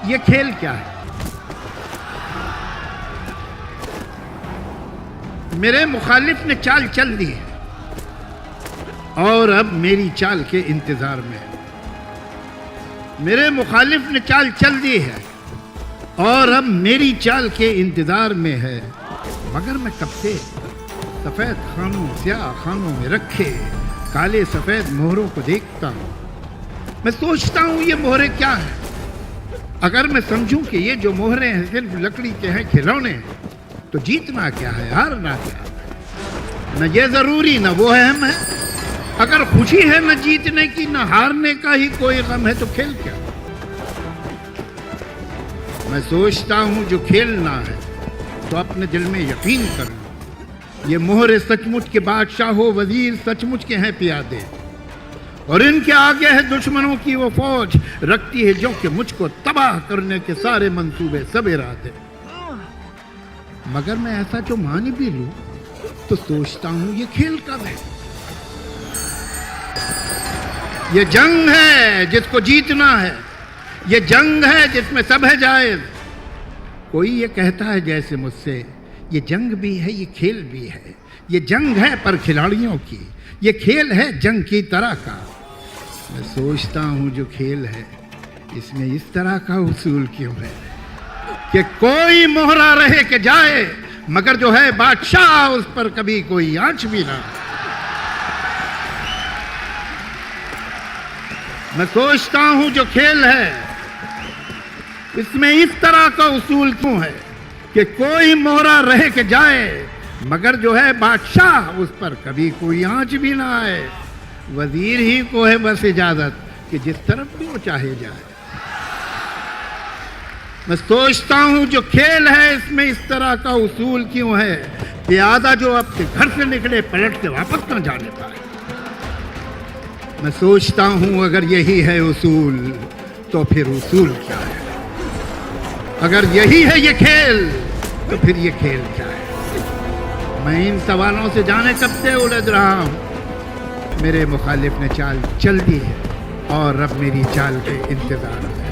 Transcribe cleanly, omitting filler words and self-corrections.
یہ کھیل کیا ہے؟ میرے مخالف نے چال چل دی ہے اور اب میری چال کے انتظار میں ہے۔ میرے مخالف نے چال چل دی ہے اور اب میری چال کے انتظار میں ہے، مگر میں کب سے سفید خانوں سیاہ خانوں میں رکھے کالے سفید مہروں کو دیکھتا ہوں۔ میں سوچتا ہوں یہ مہرے کیا ہیں؟ اگر میں سمجھوں کہ یہ جو مہرے ہیں صرف لکڑی کے ہیں کھلونے، تو جیتنا کیا ہے، ہارنا کیا ہے؟ نہ یہ ضروری نہ وہ اہم ہے۔ اگر خوشی ہے نہ جیتنے کی نہ ہارنے کا ہی کوئی غم ہے تو کھیل کیا؟ میں سوچتا ہوں جو کھیلنا ہے تو اپنے دل میں یقین کر لوں، یہ مہرے سچ مچ کے بادشاہ ہو وزیر سچ مچ کے ہیں پیادے، اور ان کے آگے ہے دشمنوں کی وہ فوج رکھتی ہے جو کہ مجھ کو تباہ کرنے کے سارے منصوبے سب ارادے۔ مگر میں ایسا جو مان بھی لوں تو سوچتا ہوں یہ کھیل کب ہے؟ یہ جنگ ہے جس کو جیتنا ہے، یہ جنگ ہے جس میں سب ہے جائز۔ کوئی یہ کہتا ہے جیسے مجھ سے یہ جنگ بھی ہے یہ کھیل بھی ہے، یہ جنگ ہے پر کھلاڑیوں کی، یہ کھیل ہے جنگ کی طرح کا۔ میں سوچتا ہوں جو کھیل ہے اس میں اس طرح کا اصول کیوں ہے کہ کوئی مہرہ رہے کہ جائے، مگر جو ہے بادشاہ اس پر کبھی کوئی آنچ بھی نہ۔ میں سوچتا ہوں جو کھیل ہے اس میں اس طرح کا اصول کیوں ہے کہ کوئی مہرہ رہے کہ جائے، مگر جو ہے بادشاہ اس پر کبھی کوئی آنچ بھی نہ آئے۔ وزیر ہی کو ہے بس اجازت کہ جس طرف بھی وہ چاہے جائے۔ میں سوچتا ہوں جو کھیل ہے اس میں اس طرح کا اصول کیوں ہے، پیادہ جو اپنے گھر سے نکلے پلٹ کے واپس نہ جانے پائے۔ میں سوچتا ہوں اگر یہی ہے اصول تو پھر اصول کیا ہے؟ اگر یہی ہے یہ کھیل تو پھر یہ کھیل کیا ہے؟ میں ان سوالوں سے جانے کب سے الجھ رہا ہوں۔ میرے مخالف نے چال چل دی ہے اور اب میری چال کے انتظار ہے۔